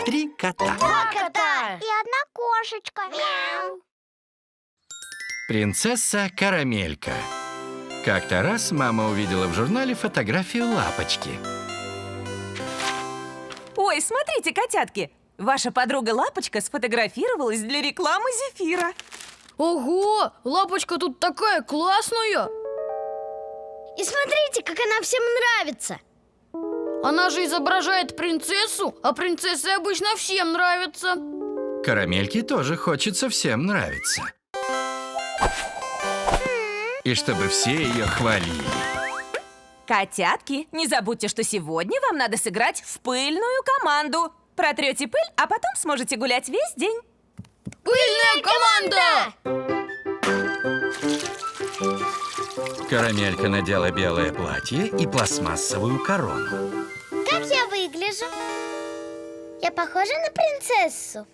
3 кота. Два кота. И одна кошечка. Мяу. Принцесса Карамелька. Как-то раз мама увидела в журнале фотографию лапочки. Ой, смотрите, котятки! Ваша подруга Лапочка сфотографировалась для рекламы зефира. Ого, лапочка тут такая классная. И смотрите, как она всем нравится. Она же изображает принцессу, а принцессы обычно всем нравятся. Карамельке тоже хочется всем нравиться. И чтобы все ее хвалили. Котятки, не забудьте, что сегодня вам надо сыграть в пыльную команду. Протрете пыль, а потом сможете гулять весь день. Пыльная команда! Карамелька надела белое платье и пластмассовую корону. Как я выгляжу? Я похожа на принцессу?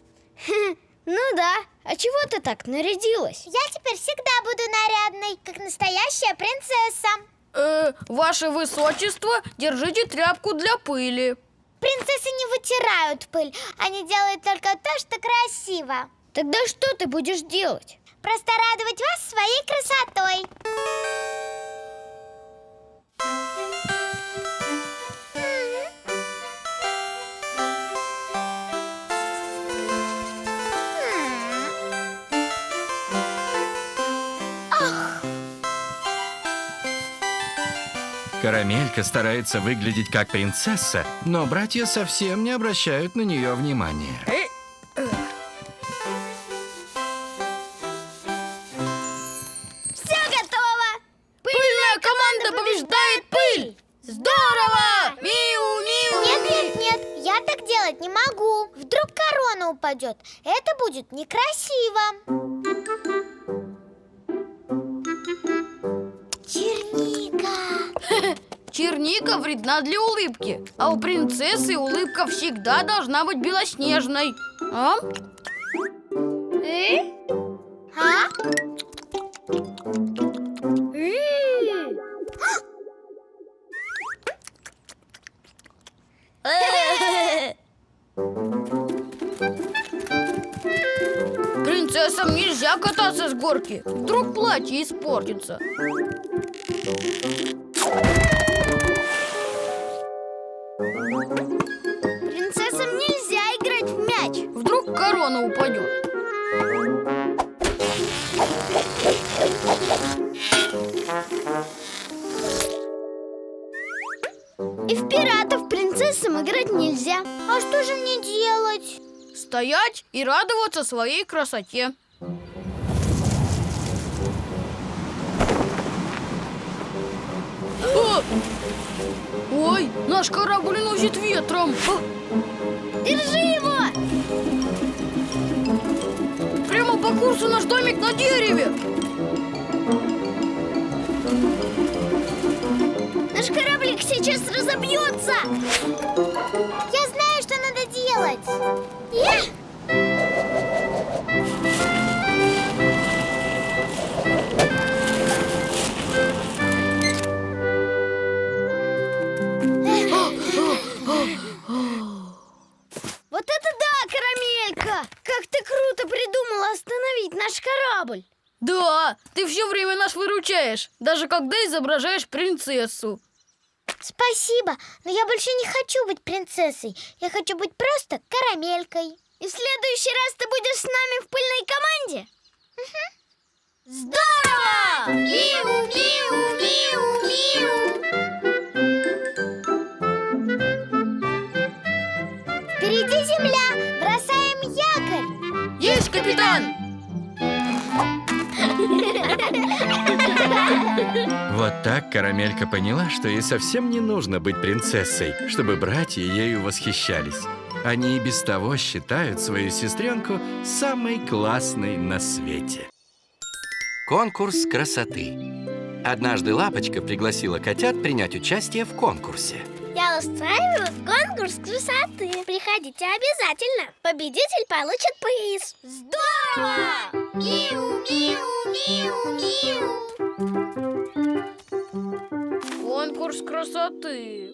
Ну да, а чего ты так нарядилась? Я теперь всегда буду нарядной, как настоящая принцесса. Ваше высочество, держите тряпку для пыли. Принцессы не вытирают пыль, они делают только то, что красиво. Тогда что ты будешь делать? Просто радовать вас своей красотой. Карамелька старается выглядеть как принцесса, но братья совсем не обращают на нее внимания. Все готово! Пыльная команда побеждает пыль! Здорово! Миу-миу! Нет, я так делать не могу. Вдруг корона упадет. Это будет некрасиво. Черника. Черника вредна для улыбки, а у принцессы улыбка всегда должна быть белоснежной. А? А? Принцессам нельзя кататься с горки. Вдруг платье испортится. Принцессам нельзя играть в мяч. Вдруг корона упадет. И в пиратов принцессам играть нельзя. А что же мне делать? Стоять и радоваться своей красоте. О! Ой, наш корабль носит ветром. Держи его! Прямо по курсу наш домик на дереве. Наш кораблик сейчас разобьется. Я знаю, что надо делать. Вот это да, Карамелька! Как ты круто придумала остановить наш корабль. Да, ты все время нас выручаешь, даже когда изображаешь принцессу. Спасибо, но я больше не хочу быть принцессой. Я хочу быть просто карамелькой. И в следующий раз ты будешь с нами в пыльной команде? Здорово! Миу, миу, миу, миу. Впереди земля, бросаем якорь. Есть, капитан! Вот так Карамелька поняла, что ей совсем не нужно быть принцессой, чтобы братья ею восхищались. Они и без того считают свою сестренку самой классной на свете. Конкурс красоты. Однажды Лапочка пригласила котят принять участие в конкурсе. Я устраиваю конкурс красоты. Приходите обязательно. Победитель получит приз. Здорово! Миу, миу, миу, миу. Конкурс красоты.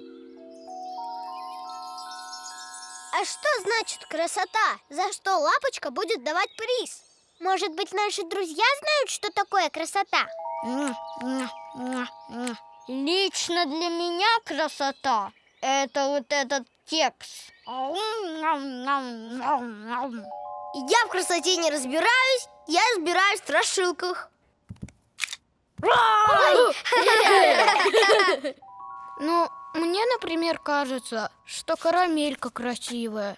А что значит красота? За что Лапочка будет давать приз? Может быть, наши друзья знают, что такое красота? Лично для меня красота – это вот этот кекс. Я в красоте не разбираюсь, я разбираюсь в страшилках. Ну, мне, например, кажется, что карамелька красивая,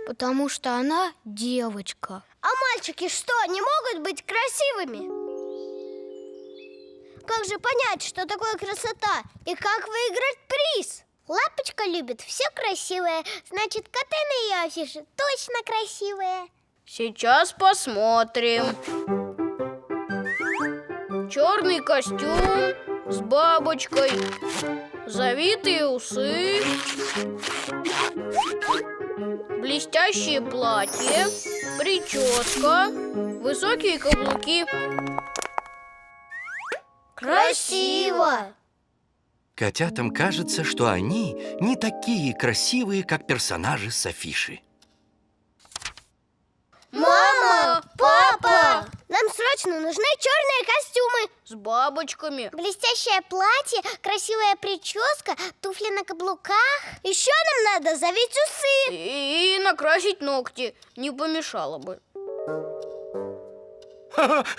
потому что она девочка. А мальчики что, не могут быть красивыми? Как же понять, что такое красота и как выиграть приз? Лапочка любит все красивое, значит, коты на ее афише точно красивые. Сейчас посмотрим. Черный костюм с бабочкой, завитые усы, блестящее платье, прическа, высокие каблуки. Красиво! Котятам кажется, что они не такие красивые, как персонажи с афиши. Мама! Папа! Нам срочно нужны черные костюмы, С бабочками. блестящее платье, красивая прическа, туфли на каблуках. Еще нам надо завить усы. И накрасить ногти. Не помешало бы.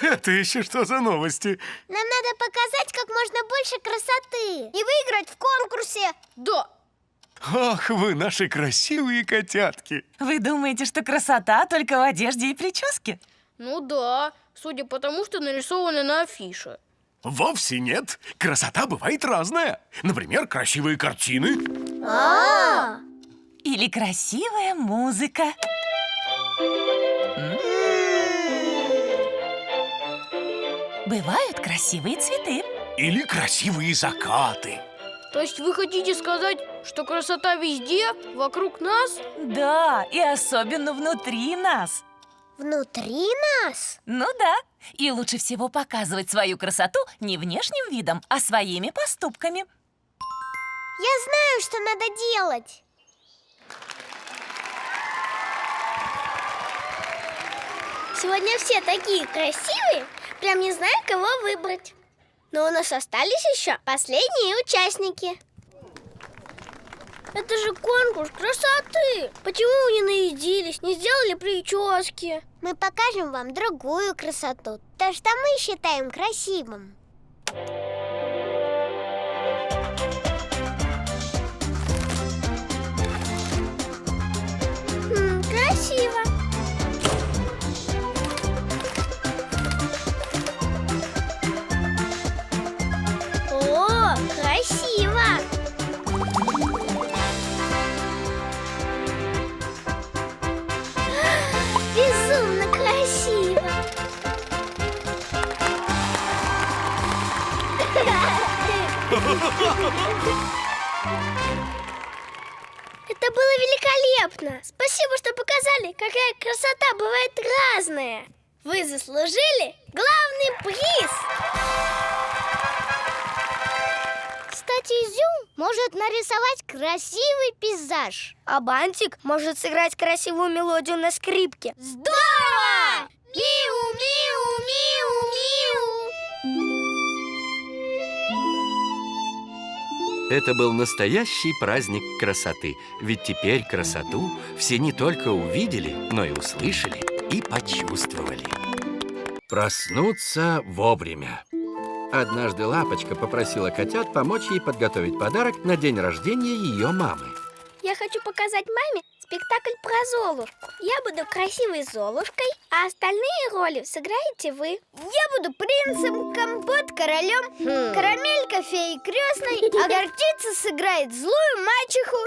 Это еще что за новости? Нам надо показать как можно больше красоты и выиграть в конкурсе. Да. Ах, вы наши красивые котятки. Вы думаете, что красота только в одежде и прическе? Ну да, судя по тому, что нарисовано на афише. Вовсе нет. Красота бывает разная. Например, красивые картины. Или красивая музыка? Бывают красивые цветы. Или красивые закаты. То есть вы хотите сказать, что красота везде, вокруг нас? Да, и особенно внутри нас. Внутри нас? Ну да, и лучше всего показывать свою красоту не внешним видом, а своими поступками. Я знаю, что надо делать. Сегодня все такие красивые, прям не знаю, кого выбрать. Но у нас остались еще последние участники. Это же конкурс красоты. Почему вы не нарядились, не сделали прически? Мы покажем вам другую красоту, то, что мы считаем красивым. Красиво. О, красиво. Безумно красиво. Это было великолепно. Спасибо, что показали, какая красота бывает разная. Вы заслужили главный приз. Кстати, Изюм может нарисовать красивый пейзаж, а Бантик может сыграть красивую мелодию на скрипке. Здорово! Миу, миу, миу, миу. Это был настоящий праздник красоты. Ведь теперь красоту все не только увидели, но и услышали и почувствовали. Проснуться вовремя. Однажды Лапочка попросила котят помочь ей подготовить подарок на день рождения ее мамы. Я хочу показать маме спектакль про Золушку. Я буду красивой Золушкой, а остальные роли сыграете вы. Я буду принцем, Компот королем, Карамелька феей крестной, а Горчица сыграет злую мачеху.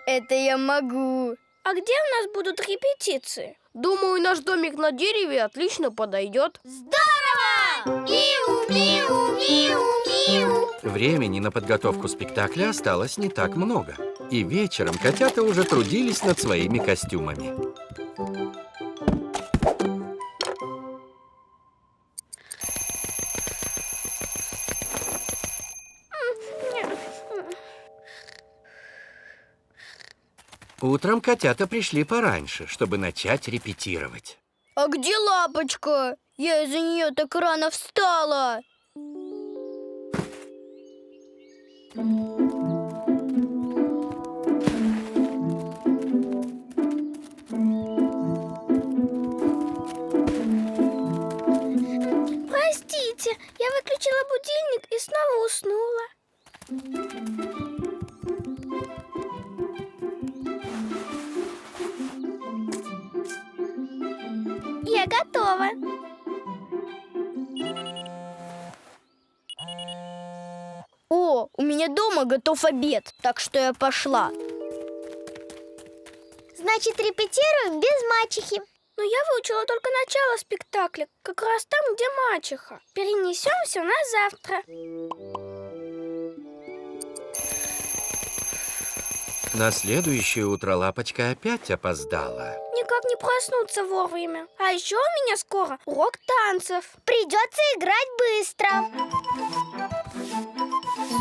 Это я могу. А где у нас будут репетиции? Думаю, наш домик на дереве отлично подойдет. Здорово! Миу, миу, миу, миу. Времени на подготовку спектакля осталось не так много. И вечером котята уже трудились над своими костюмами. Утром котята пришли пораньше, чтобы начать репетировать. А где Лапочка? Я из-за нее так рано встала. Простите, я выключила будильник и снова уснула. Я готова. О, у меня дома готов обед, так что я пошла. Значит, репетируем без мачехи. Но я выучила только начало спектакля, как раз там, где мачеха. Перенесем все на завтра. На следующее утро Лапочка опять опоздала. Никак не проснуться вовремя. А еще у меня скоро урок танцев. Придется играть быстро.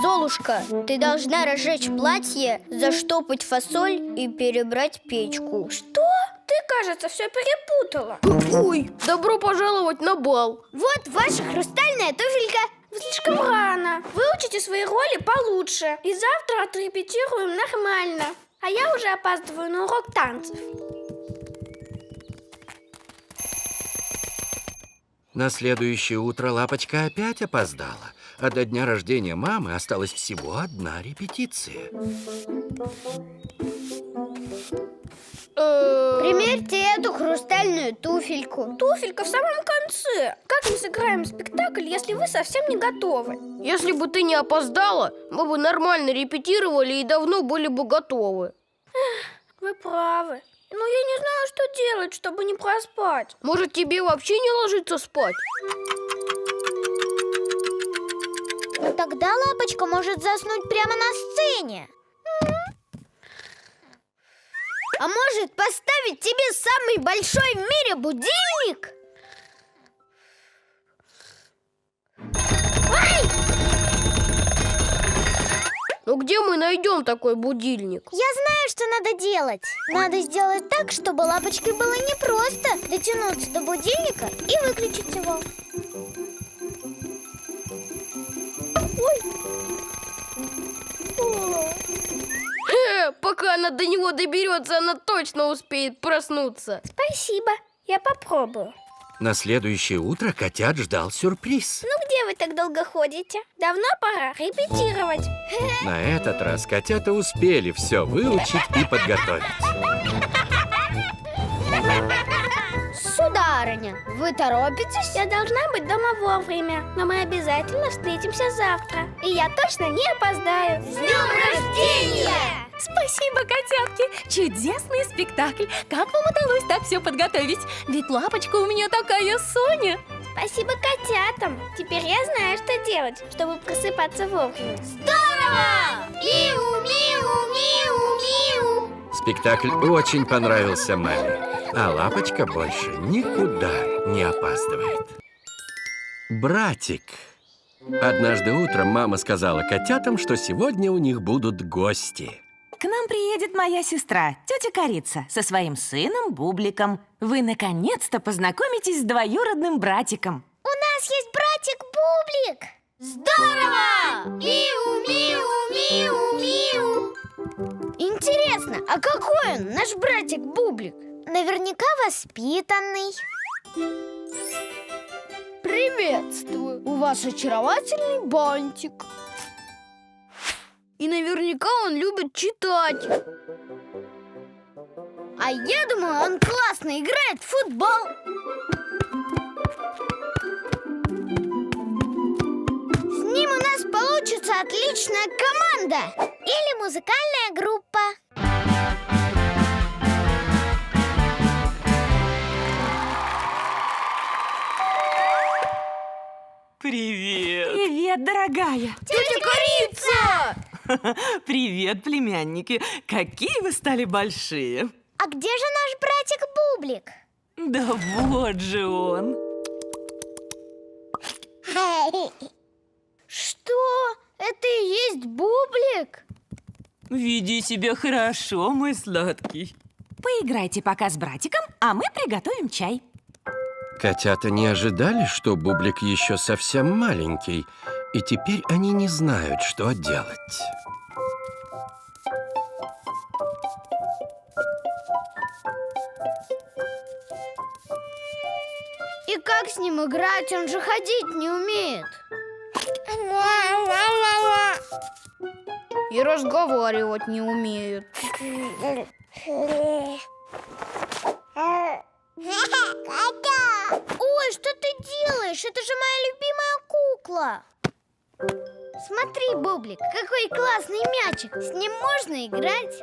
Золушка, ты должна разжечь платье, заштопать фасоль и перебрать печку. Что? Ты, кажется, все перепутала. Ой, добро пожаловать на бал. Вот ваша хрустальная туфелька. Слишком рано. Выучите свои роли получше. И завтра отрепетируем нормально. А я уже опаздываю на урок танцев. На следующее утро Лапочка опять опоздала, а до дня рождения мамы осталась всего одна репетиция. Примерьте эту хрустальную туфельку. Туфелька в самом конце. Как мы сыграем спектакль, если вы совсем не готовы? Если бы ты не опоздала, мы бы нормально репетировали и давно были бы готовы. Вы правы. Но я не знаю, что делать, чтобы не проспать. Может, тебе вообще не ложиться спать? Ну тогда Лапочка может заснуть прямо на сцене. А может, поставить тебе самый большой в мире будильник? Ну где мы найдем такой будильник? Я знаю, что надо делать. Надо сделать так, чтобы Лапочке было непросто дотянуться до будильника и выключить его. Пока она до него доберется, она точно успеет проснуться. Спасибо, я попробую. На следующее утро котят ждал сюрприз. Ну где вы так долго ходите? Давно пора репетировать. На этот раз котята успели все выучить и подготовить. Сударыня, вы торопитесь? Я должна быть дома вовремя, но мы обязательно встретимся завтра. И я точно не опоздаю. С днем рождения! Спасибо, котятки! Чудесный спектакль! Как вам удалось так все подготовить? Ведь Лапочка у меня такая Соня! Спасибо котятам! Теперь я знаю, что делать, чтобы просыпаться вовремя. Здорово! Миу-миу-миу-миу! Спектакль очень понравился маме, а Лапочка больше никуда не опаздывает. Братик. Однажды утром мама сказала котятам, что сегодня у них будут гости. К нам приедет моя сестра, тетя Корица, со своим сыном Бубликом. Вы наконец-то познакомитесь с двоюродным братиком. У нас есть братик Бублик! Здорово! Миу-миу-миу-миу! Интересно, а какой он, наш братик Бублик? Наверняка воспитанный. Приветствую! У вас очаровательный бантик. И наверняка он любит читать. А я думаю, он классно играет в футбол. С ним у нас получится отличная команда. Или музыкальная группа. Привет! Привет, дорогая! Тетя Корица! Привет, племянники! Какие вы стали большие! А где же наш братик Бублик? Да вот же он! Что? Это и есть Бублик? Веди себя хорошо, мой сладкий. Поиграйте пока с братиком, а мы приготовим чай. Котята не ожидали, что Бублик еще совсем маленький, и теперь они не знают, что делать. И как с ним играть? Он же ходить не умеет. И разговаривать не умеет. Ой, что ты делаешь? Это же моя любимая кукла. Смотри, Бублик, какой классный мячик. С ним можно играть.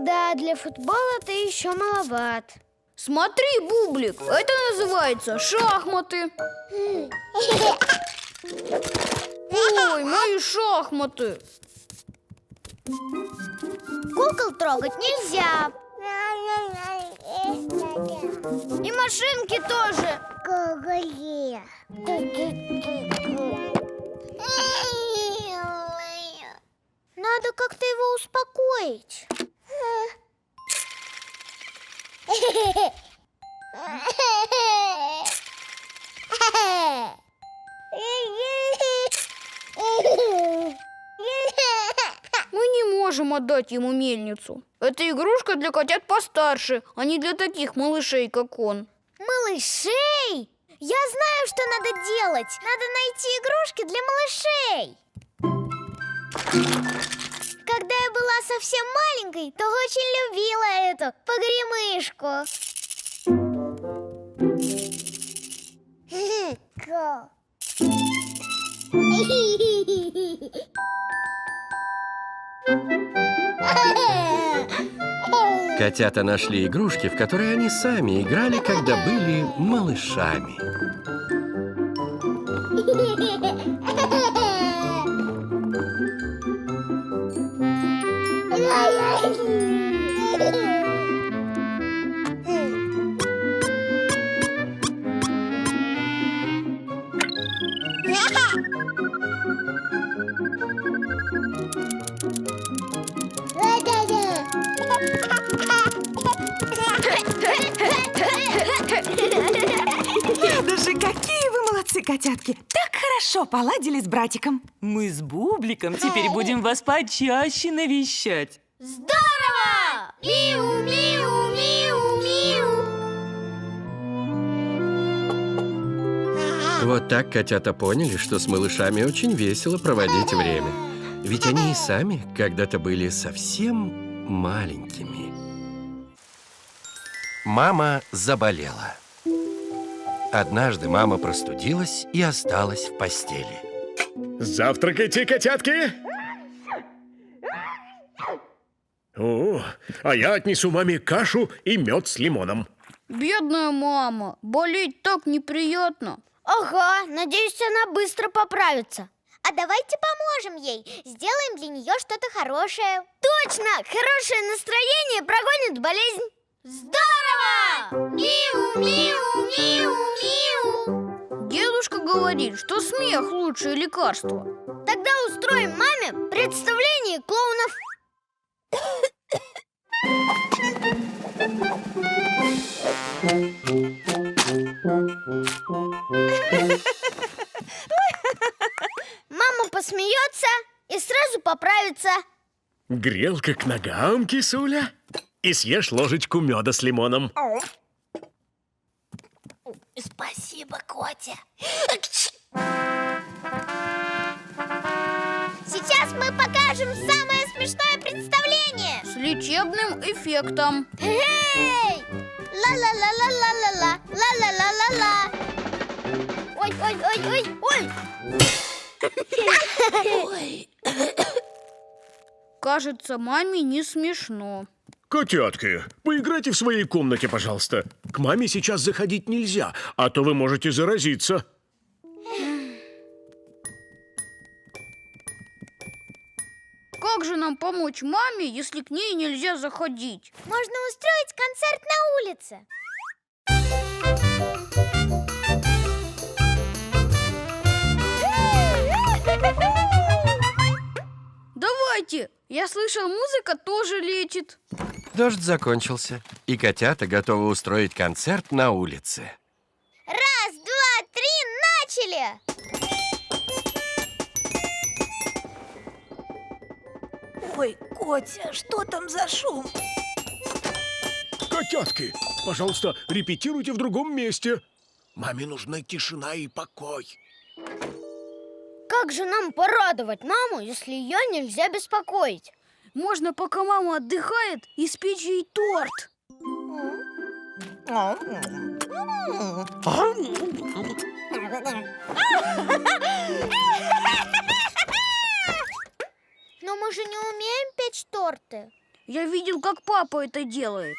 Да, для футбола ты еще маловат. Смотри, Бублик, это называется шахматы. Ой, мои шахматы. Кукол трогать нельзя. И машинки тоже. Надо как-то его успокоить. Мы не можем отдать ему мельницу. Это игрушка для котят постарше, а не для таких малышей, как он. Малышей? Я знаю, что надо делать. Надо найти игрушки для малышей. Когда я была совсем маленькой, то очень любила эту погремышку. Котята нашли игрушки, в которые они сами играли, когда были малышами. Даже какие вы молодцы, котятки! Так хорошо поладили с братиком. Мы с Бубликом теперь будем вас почаще навещать. Здорово! Миу, миу, миу, миу. Вот так котята поняли, что с малышами очень весело проводить время. Ведь они и сами когда-то были совсем маленькими. Мама заболела. Однажды мама простудилась и осталась в постели. Завтракайте, котятки! О, а я отнесу маме кашу и мед с лимоном. Бедная мама, болеть так неприятно. Ага, надеюсь, она быстро поправится. А давайте поможем ей. Сделаем для нее что-то хорошее. Точно! Хорошее настроение прогонит болезнь. Здорово! Миу, миу, миу, миу. Дедушка говорит, что смех лучшее лекарство. Тогда устроим маме представление клоунов. Мама посмеется и сразу поправится. Грелка к ногам, кисуля. И съешь ложечку меда с лимоном. Спасибо, Котя. Сейчас мы покажем самое смешное представление. С лечебным эффектом. Эй! Ла-ла-ла-ла-ла-ла-ла, ла-ла-ла-ла-ла. Ой, ой, ой, ой, ой. Кажется, маме не смешно. Котятки, поиграйте в своей комнате, пожалуйста. К маме сейчас заходить нельзя, а то вы можете заразиться. Как же нам помочь маме, если к ней нельзя заходить? Можно устроить концерт на улице. Давайте! Я слышал, музыка тоже лечит. Дождь закончился, и котята готовы устроить концерт на улице. Раз, два, три, начали! Ой, Котя, что там за шум? Котятки, пожалуйста, репетируйте в другом месте. Маме нужна тишина и покой. Как же нам порадовать маму, если ее нельзя беспокоить? Можно, пока мама отдыхает, испечь ей торт. Но мы же не умеем печь торты. Я видел, как папа это делает.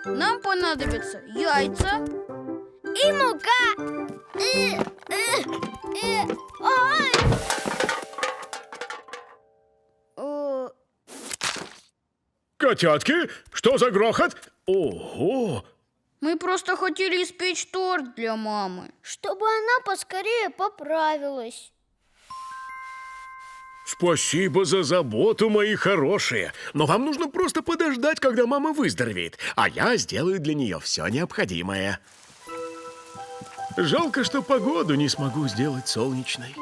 Нам понадобятся яйца, И мука. Ой! э, Котятки, что за грохот? Ого! мы просто хотели испечь торт для мамы. Чтобы она поскорее поправилась. Спасибо за заботу, мои хорошие. Но вам нужно просто подождать, когда мама выздоровеет, а я сделаю для нее все необходимое. Жалко, что погоду не смогу сделать солнечной.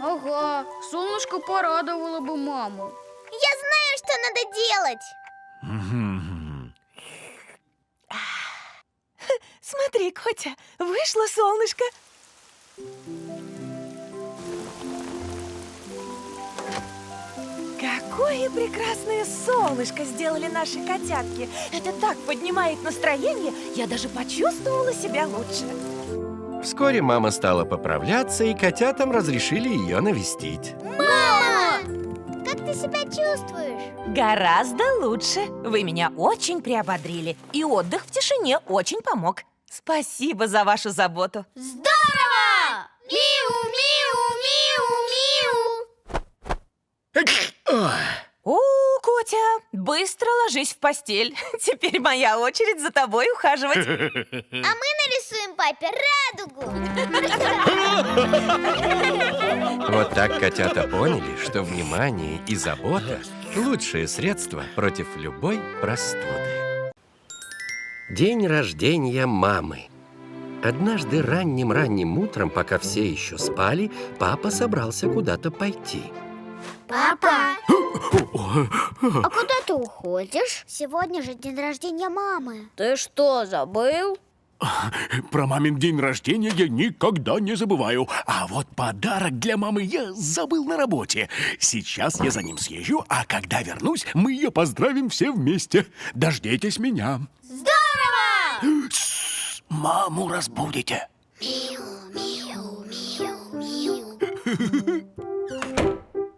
Ага, солнышко порадовало бы маму. Я знаю, что надо делать. Смотри, Котя, вышло солнышко. Какое прекрасное солнышко сделали наши котятки. Это так поднимает настроение, я даже почувствовала себя лучше. Вскоре мама стала поправляться, и котятам разрешили ее навестить. Мама! Как ты себя чувствуешь? Гораздо лучше. Вы меня очень приободрили, и отдых в тишине очень помог. Спасибо за вашу заботу. Здорово! Миу, миу, миу, миу. О, Котя, быстро ложись в постель. Теперь моя очередь за тобой ухаживать. А мы нарисуем папе радугу. Вот так котята поняли, что внимание и забота – лучшие средства против любой простуды. День рождения мамы. Однажды ранним-ранним утром, пока все еще спали, папа собрался куда-то пойти. Папа! А куда ты уходишь? Сегодня же день рождения мамы. Ты что, забыл? Про мамин день рождения я никогда не забываю. А вот подарок для мамы я забыл на работе. Сейчас я за ним съезжу, а когда вернусь, мы ее поздравим все вместе. Дождитесь меня. Здорово! Маму разбудите.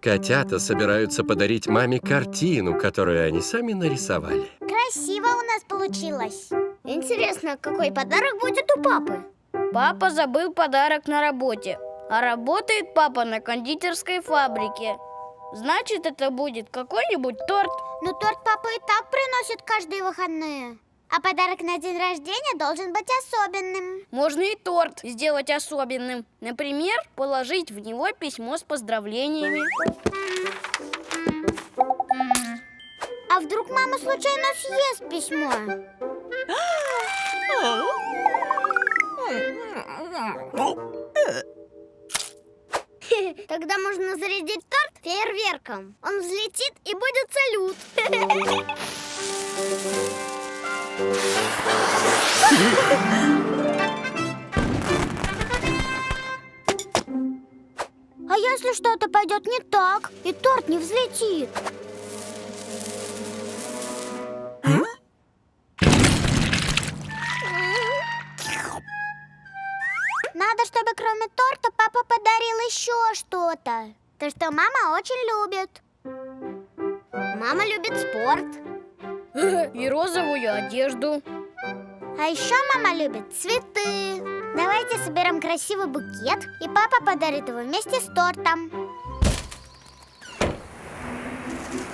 Котята собираются подарить маме картину, которую они сами нарисовали. Красиво у нас получилось. Интересно, какой подарок будет у папы? Папа забыл подарок на работе, а работает папа на кондитерской фабрике. Значит, это будет какой-нибудь торт. Но торт папа и так приносит каждые выходные. А подарок на день рождения должен быть особенным. Можно и торт сделать особенным. Например, положить в него письмо с поздравлениями. А вдруг мама случайно съест письмо? Тогда можно зарядить торт фейерверком. Он взлетит и будет салют. А если что-то пойдет не так, и торт не взлетит? Надо, чтобы кроме торта папа подарил еще что-то. То, что мама очень любит. Мама любит спорт. И розовую одежду. А еще мама любит цветы. Давайте соберем красивый букет, и папа подарит его вместе с тортом.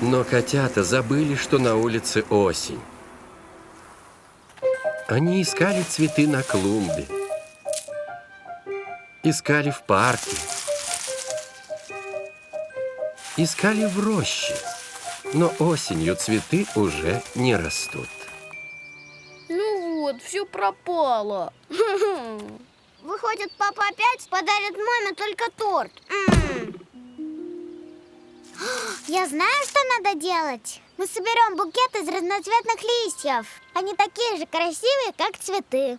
Но котята забыли, что на улице осень. Они искали цветы на клумбе, искали в парке, искали в роще. Но осенью цветы уже не растут. Ну вот, все пропало. Выходит, папа опять подарит маме только торт. Я знаю, что надо делать. Мы соберем букет из разноцветных листьев. Они такие же красивые, как цветы.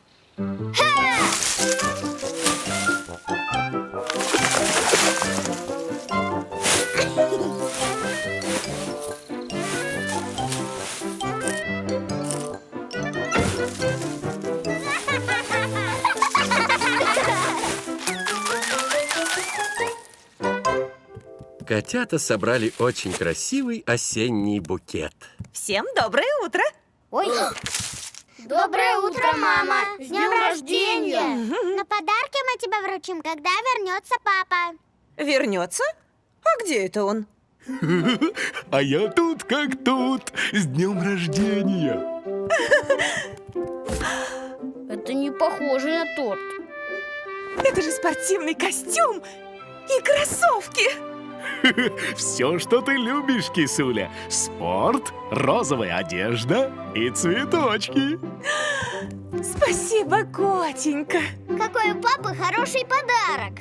Котята собрали очень красивый осенний букет. Всем доброе утро! Ой. Доброе утро, мама! С днем рождения! На подарки мы тебя вручим, когда вернется папа. Вернется? А где это он? А я тут как тут. С днем рождения. Это не похоже на торт. Это же спортивный костюм и кроссовки! Все, что ты любишь, кисуля. Спорт, розовая одежда и цветочки. Спасибо, котенька! Какой у папы хороший подарок.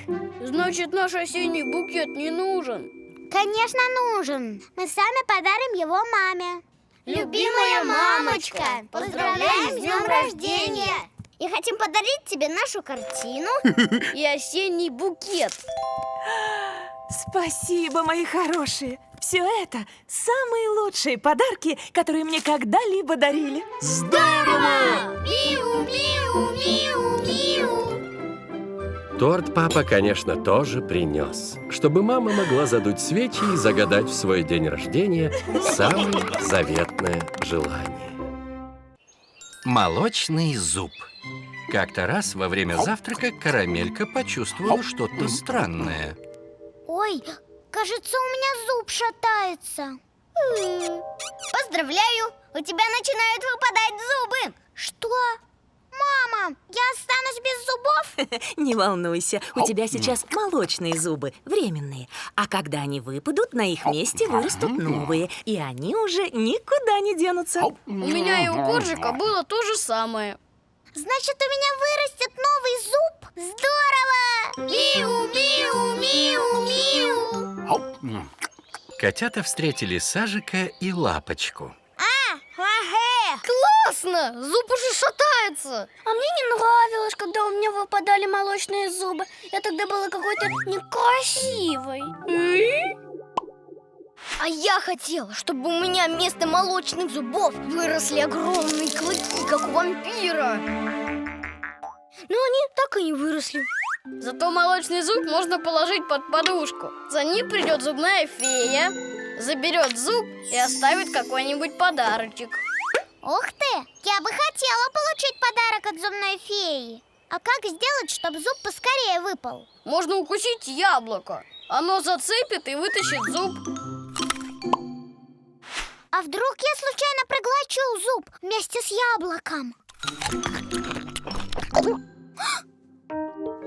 Значит, наш осенний букет не нужен. Конечно, нужен. Мы сами подарим его маме. Любимая мамочка, поздравляем с днем рождения! И хотим подарить тебе нашу картину. И осенний букет. Спасибо, мои хорошие! Все это самые лучшие подарки, которые мне когда-либо дарили. Здорово! Миу, миу, миу, миу. Торт папа, конечно, тоже принес, чтобы мама могла задуть свечи и загадать в свой день рождения самое заветное желание. Молочный зуб. Как-то раз во время завтрака Карамелька почувствовала что-то странное. Ой, кажется, у меня зуб шатается. Поздравляю, у тебя начинают выпадать зубы. Что? Мама, я останусь без зубов? Не волнуйся, у тебя сейчас молочные зубы, временные. А когда они выпадут, на их месте вырастут новые. И они уже никуда не денутся. У меня и у Коржика было то же самое. Значит, у меня вырастет новый зуб? Здорово! Миу, миу, миу, миу. Котята встретили Сажика и Лапочку. Классно! Зуб уже шатается. А мне не нравилось, когда у меня выпадали молочные зубы. Я тогда была какой-то некрасивой. А я хотела, чтобы у меня вместо молочных зубов выросли огромные клыки, как у вампира. Но они так и не выросли. Зато молочный зуб можно положить под подушку. За ним придет зубная фея, заберет зуб и оставит какой-нибудь подарочек. Ух ты! Я бы хотела получить подарок от зубной феи. А как сделать, чтобы зуб поскорее выпал? Можно укусить яблоко. Оно зацепит и вытащит зуб. А вдруг я случайно проглочу зуб вместе с яблоком?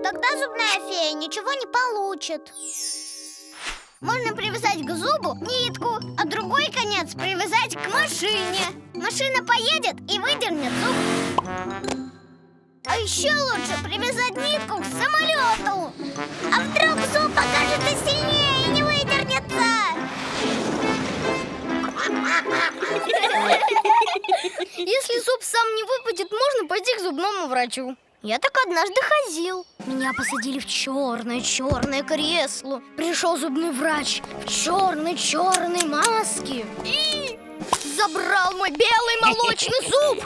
Тогда зубная фея ничего не получит. Можно привязать к зубу нитку, а другой конец привязать к машине. Машина поедет и выдернет зуб. А еще лучше привязать нитку к самолету. А вдруг зуб окажется сильнее и не выдернется? Если зуб сам не выпадет, можно пойти к зубному врачу. Я так однажды ходил. Меня посадили в черное кресло. Пришел зубной врач в черной маске и забрал мой белый молочный зуб.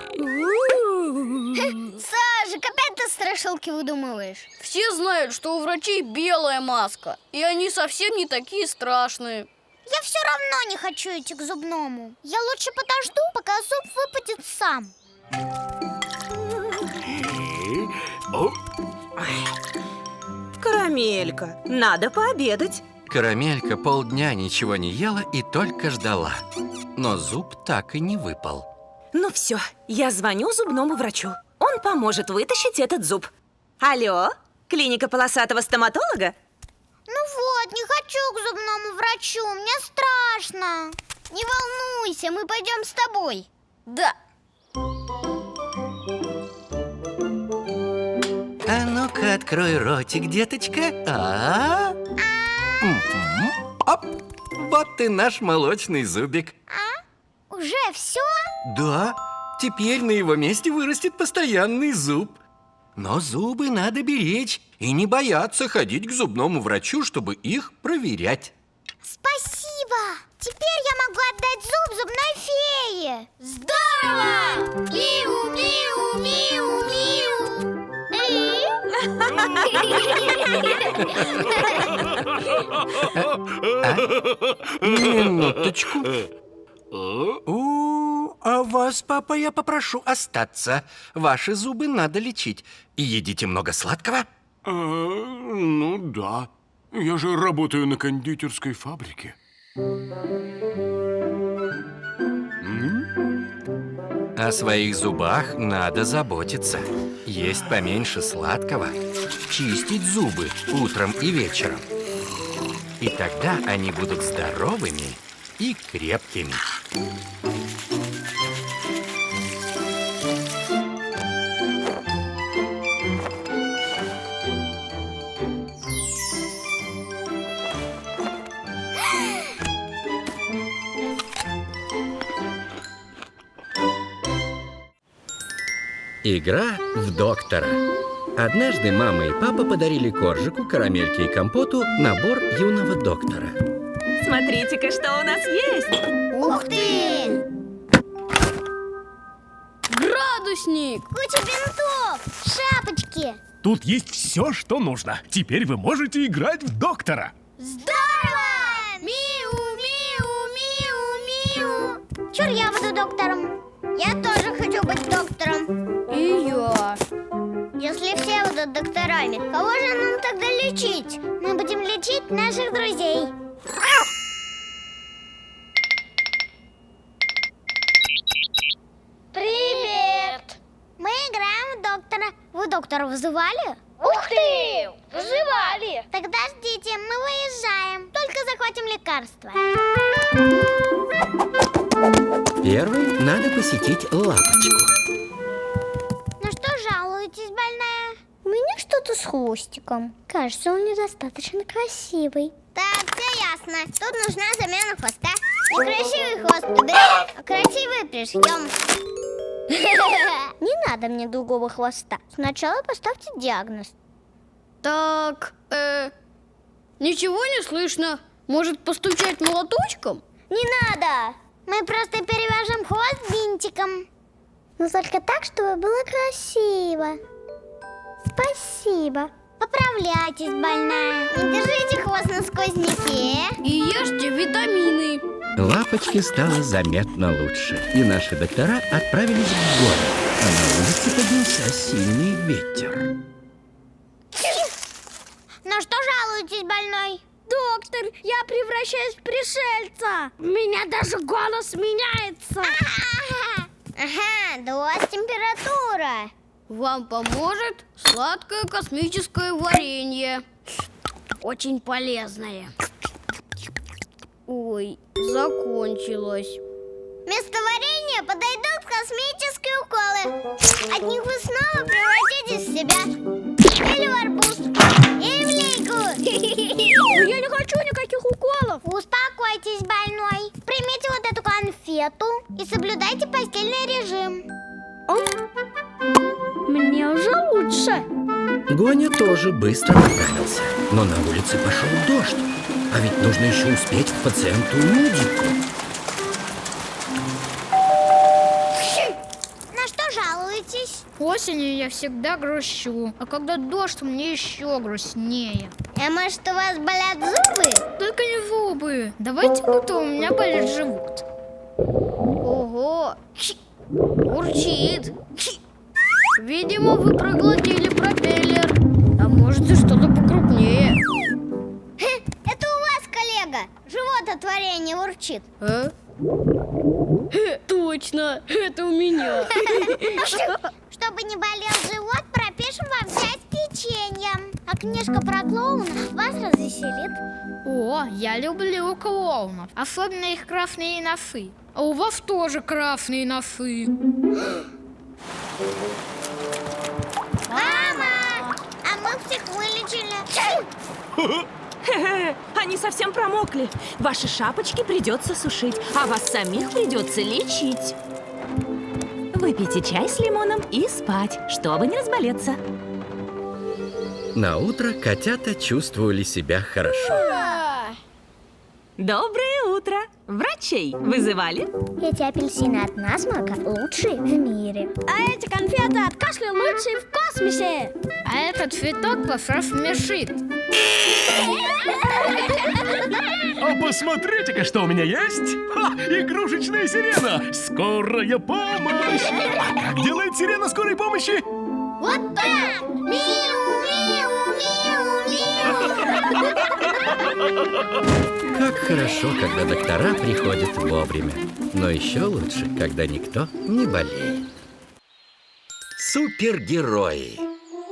Сажик, опять ты страшилки выдумываешь? Все знают, что у врачей белая маска, и они совсем не такие страшные. Я все равно не хочу идти к зубному. Я лучше подожду, пока зуб выпадет сам. Карамелька, надо пообедать. Карамелька полдня ничего не ела и только ждала. Но зуб так и не выпал. Ну все, я звоню зубному врачу. Он поможет вытащить этот зуб. Алло, клиника полосатого стоматолога? Ну вот, не хочу к зубному врачу, мне страшно. Не волнуйся, мы пойдем с тобой. Да. А ну-ка, открой ротик, деточка. Оп. Вот и наш молочный зубик. Уже все? Да, теперь на его месте вырастет постоянный зуб. Но зубы надо беречь и не бояться ходить к зубному врачу, чтобы их проверять. Спасибо! Теперь я могу отдать зуб зубной фее. Здорово! Миу, миу, миу, миу. Минуточку. А вас, папа, я попрошу остаться. Ваши зубы надо лечить. И едите много сладкого. Ну да. Я же работаю на кондитерской фабрике. О своих зубах надо заботиться. Есть поменьше сладкого. Чистить зубы утром и вечером. И тогда они будут здоровыми и крепкими. Игра в доктора. Однажды мама и папа подарили Коржику, Карамельке и Компоту набор юного доктора. Смотрите-ка, что у нас есть. Ух ты! Градусник! Куча бинтов, шапочки. Тут есть все, что нужно. Теперь вы можете играть в доктора. Здорово! Миу, миу, миу, миу. Чур, я буду доктором. Я тоже хочу быть доктором. И я. Если все будут докторами, кого же нам тогда лечить? Мы будем лечить наших друзей. Привет! Мы играем в доктора. Вы доктора вызывали? Ух ты! Вызывали! Тогда ждите, мы выезжаем. Только захватим лекарства. Первый надо посетить Лапочку. На что жалуетесь, больная? У меня что-то с хвостиком. Кажется, он недостаточно красивый. Так, все ясно. Тут нужна замена хвоста. Некрасивый хвост уберем, а красивый пришьем. Не надо мне другого хвоста. Сначала поставьте диагноз. Так, ничего не слышно. Может, постучать молоточком? Не надо! Мы просто перевяжем хвост бинтиком. Но только так, чтобы было красиво. Спасибо. Поправляйтесь, больная. Не держите хвост на сквозняке. И ешьте витамины. Лапочке стало заметно лучше, и наши доктора отправились в город. А на улице поднялся сильный ветер. На что жалуетесь, больной? Доктор, я превращаюсь в пришельца. У меня даже голос меняется. Ага, да у вас температура. Вам поможет сладкое космическое варенье. Очень полезное. Ой, закончилось. Вместо варенья подойдут космические уколы. От них вы снова превратитесь в себя. Или в арбуз. Или в лейку. Я не хочу никаких уколов. Успокойтесь, больной. Примите вот эту конфету и соблюдайте постельный режим. Мне уже лучше. Гоня тоже быстро поправился, но на улице пошел дождь. А ведь нужно еще успеть к пациенту-медику. На что жалуетесь? Осенью я всегда грущу, а когда дождь, мне еще грустнее. Может, у вас болят зубы? Только не зубы. Давайте будто у меня болит живот. Ого! Урчит. Видимо, вы проглотили пропеллер. А может и что-то покрупнее. Это у вас, коллега. Живот от варенья урчит. Точно, это у меня. Чтобы не болел живот, пропишем вам 5 печенья. А книжка про клоунов вас развеселит. О, я люблю клоунов. Особенно их красные носы. А у вас тоже красные носы. Мама! А мы всех вылечили. Хе-хе, они совсем промокли. Ваши шапочки придется сушить, а вас самих придется лечить. Выпейте чай с лимоном и спать, чтобы не разболеться. На утро котята чувствовали себя хорошо. Доброе утро! Врачей вызывали? Эти апельсины от насморка лучшие в мире. А эти конфеты от кашля лучшие в космосе. А этот цветок посмешит. А посмотрите-ка, что у меня есть. Игрушечная сирена. Скорая помощь. А как делает сирена скорой помощи? Вот так! Миу-миу-миу-миу! Как хорошо, когда доктора приходят вовремя. Но еще лучше, когда никто не болеет. Супергерои.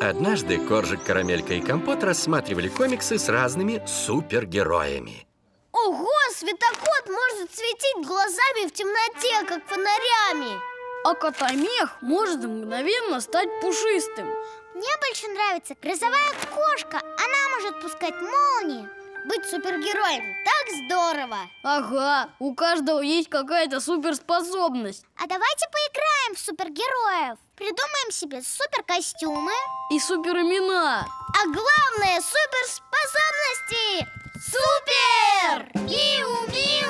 Однажды Коржик, Карамелька и Компот рассматривали комиксы с разными супергероями. Ого, светокот может светить глазами в темноте, как фонарями. А Котомех может мгновенно стать пушистым. Мне больше нравится грозовая кошка. Она может пускать молнии. Быть супергероем так здорово. Ага, у каждого есть какая-то суперспособность. А давайте поиграем в супергероев. Придумаем себе суперкостюмы. И суперимена. А главное, суперспособности. Супер! Миу-миу-миу-миу.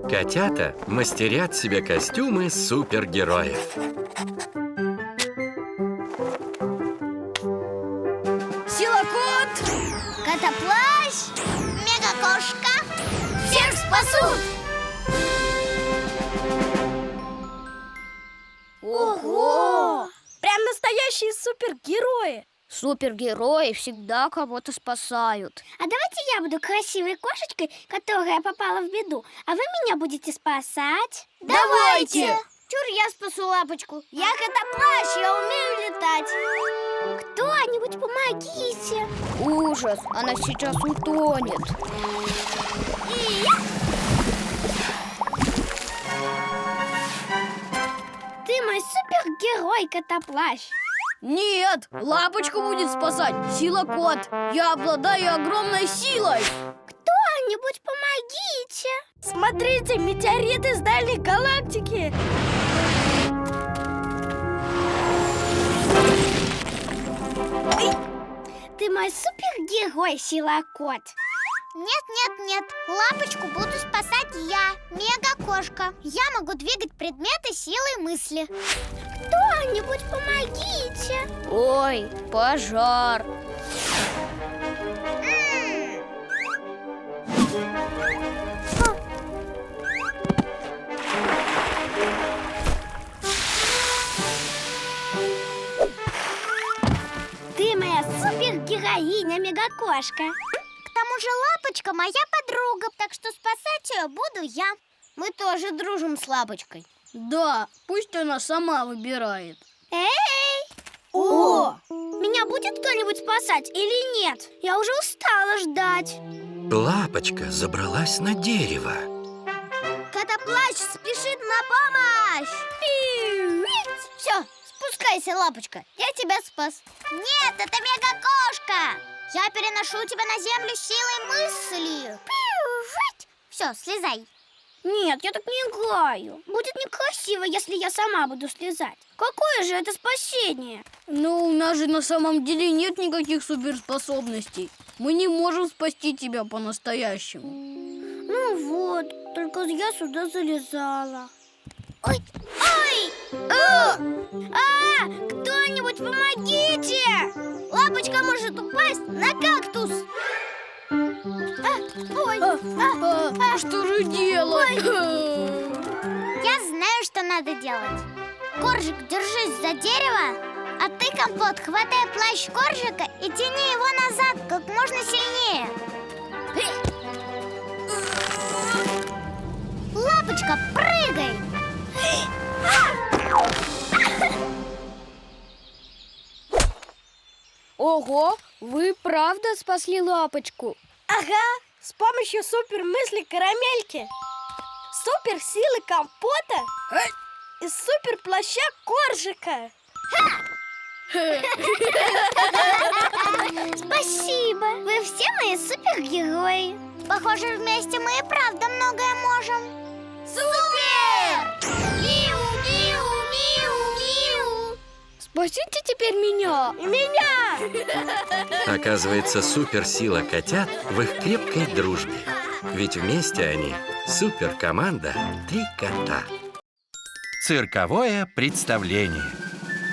Котята мастерят себе костюмы супергероев. Силакот! Котоплащ, мегакошка, всех спасут! Ого! Прям настоящие супергерои! Супергерои всегда кого-то спасают. А давайте я буду красивой кошечкой, которая попала в беду, а вы меня будете спасать? Давайте! Чур, я спасу лапочку. Я котоплащ, я умею летать. Кто-нибудь помогите. Ужас, она сейчас утонет. Ты мой супергерой, котоплащ. Нет, лапочку будет спасать Силакот. Я обладаю огромной силой. Кто-нибудь помогите. Смотрите, метеорит из дальней галактики. Ты мой супергерой, Силакот. Нет, лапочку буду спасать я, мегакошка. Я могу двигать предметы силой мысли. Кто-нибудь помогите. Ой, пожар. Ты моя супергероиня, мегакошка. К тому же лапочка моя подруга, так что спасать ее буду я. Мы тоже дружим с лапочкой. Да, пусть она сама выбирает. Эй! О! Меня будет кто-нибудь спасать или нет? Я уже устала ждать. Лапочка забралась на дерево. Котоплащ спешит на помощь! Все, спускайся, лапочка, я тебя спас. Нет, это мегакошка! Я переношу тебя на землю силой мысли. Все, слезай. Нет, я так не играю. Будет некрасиво, если я сама буду слезать. Какое же это спасение? Ну, у нас же на самом деле нет никаких суперспособностей. Мы не можем спасти тебя по-настоящему. Ну вот, только я сюда залезала. Ой! Ой! Кто-нибудь помогите! Лапочка может упасть на кактус. Что же делать? Я знаю, что надо делать. Коржик, держись за дерево, а ты, Компот, хватай плащ Коржика и тяни его назад как можно сильнее. Лапочка, прыгай! Ого, вы правда спасли лапочку? Ага, с помощью супермысли карамельки, суперсилы компота и суперплаща коржика. Спасибо, вы все мои супергерои. Похоже, вместе мы и правда многое можем. Супер! Миу, миу, миу, миу. Спасите теперь меня. И меня! Оказывается, суперсила котят в их крепкой дружбе. Ведь вместе они суперкоманда «Три кота». Цирковое представление.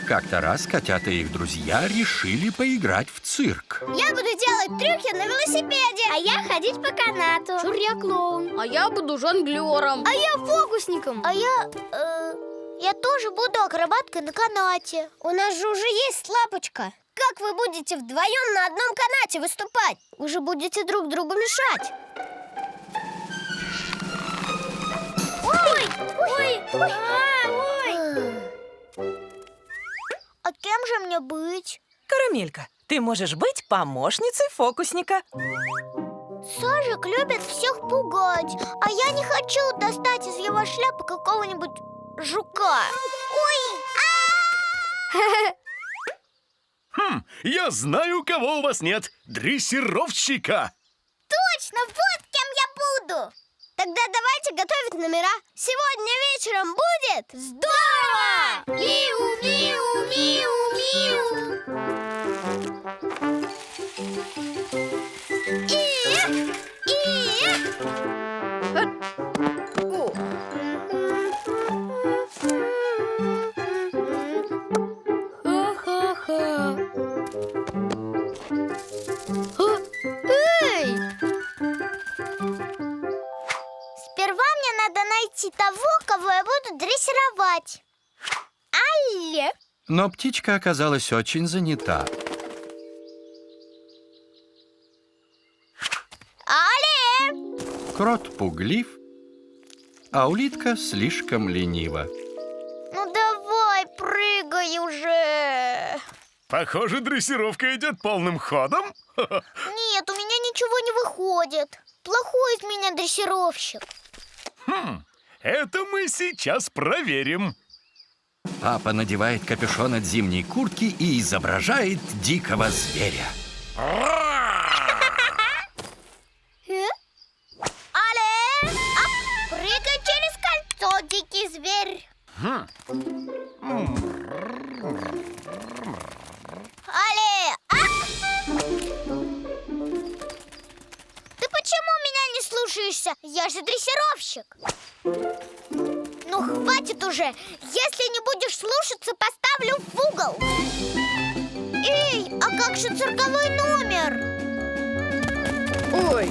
Как-то раз котята и их друзья решили поиграть в цирк. Я буду делать трюки на велосипеде, а я ходить по канату. Шур, я клоун. А я буду жонглером. А я фокусником. А я тоже буду акробаткой на канате. У нас же уже есть лапочка. Как вы будете вдвоем на одном канате выступать? Вы же будете друг другу мешать. Ой! Ой! Ой! А кем же мне быть? Карамелька, ты можешь быть помощницей фокусника. Сажик любит всех пугать, а я не хочу достать из его шляпы какого-нибудь жука. Ой! Я знаю, кого у вас нет. Дрессировщика. Точно, вот кем я буду. Тогда давайте готовить номера. Сегодня вечером будет здорово! Миу, миу, миу, миу. Ха-ха-ха. Эй! Сперва мне надо найти того, кого я буду дрессировать. Алле! Но птичка оказалась очень занята. Алле! Крот пуглив, а улитка слишком ленива. Ну давай, прыгай уже. Похоже, дрессировка идет полным ходом. Нет, у меня ничего не выходит. Плохой из меня дрессировщик. Это мы сейчас проверим. Папа надевает капюшон от зимней куртки и изображает дикого зверя. Алле! Прыгай через кольцо, дикий зверь. Алле! Ты почему меня не слушаешься? Я же дрессировщик. Ну, хватит уже. Если не будешь слушаться, поставлю в угол. Эй, а как же цирковой номер? Ой!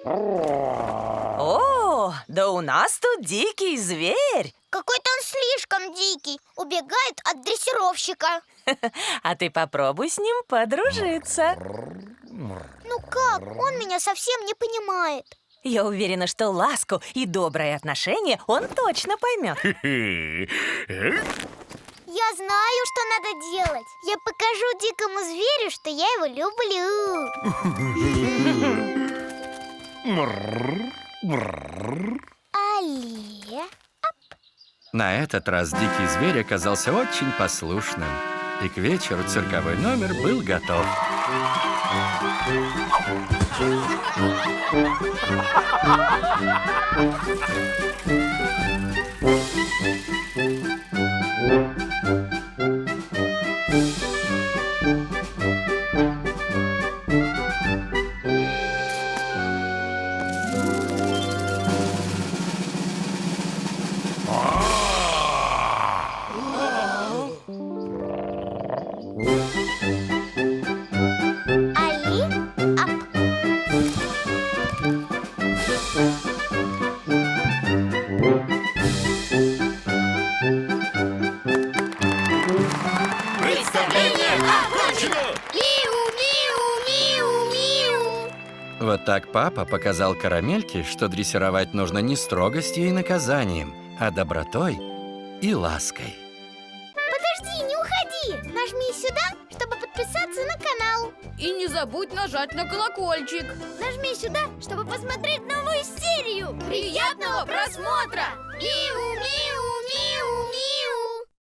О! О, да у нас тут дикий зверь. Какой-то он слишком дикий. Убегает от дрессировщика. А ты попробуй с ним подружиться. Ну как? Он меня совсем не понимает. Я уверена, что ласку и доброе отношение он точно поймет. Я знаю, что надо делать. Я покажу дикому зверю, что я его люблю. Алле. На этот раз дикий зверь оказался очень послушным. И к вечеру цирковой номер был готов. Али, ап. Вот так папа показал Карамельке, что дрессировать нужно не строгостью и наказанием, а добротой и лаской. Подожди, не уходи! Нажми сюда, чтобы подписаться на канал. И не забудь нажать на колокольчик. Нажми сюда, чтобы посмотреть новую серию. Приятного просмотра! Миу-миу!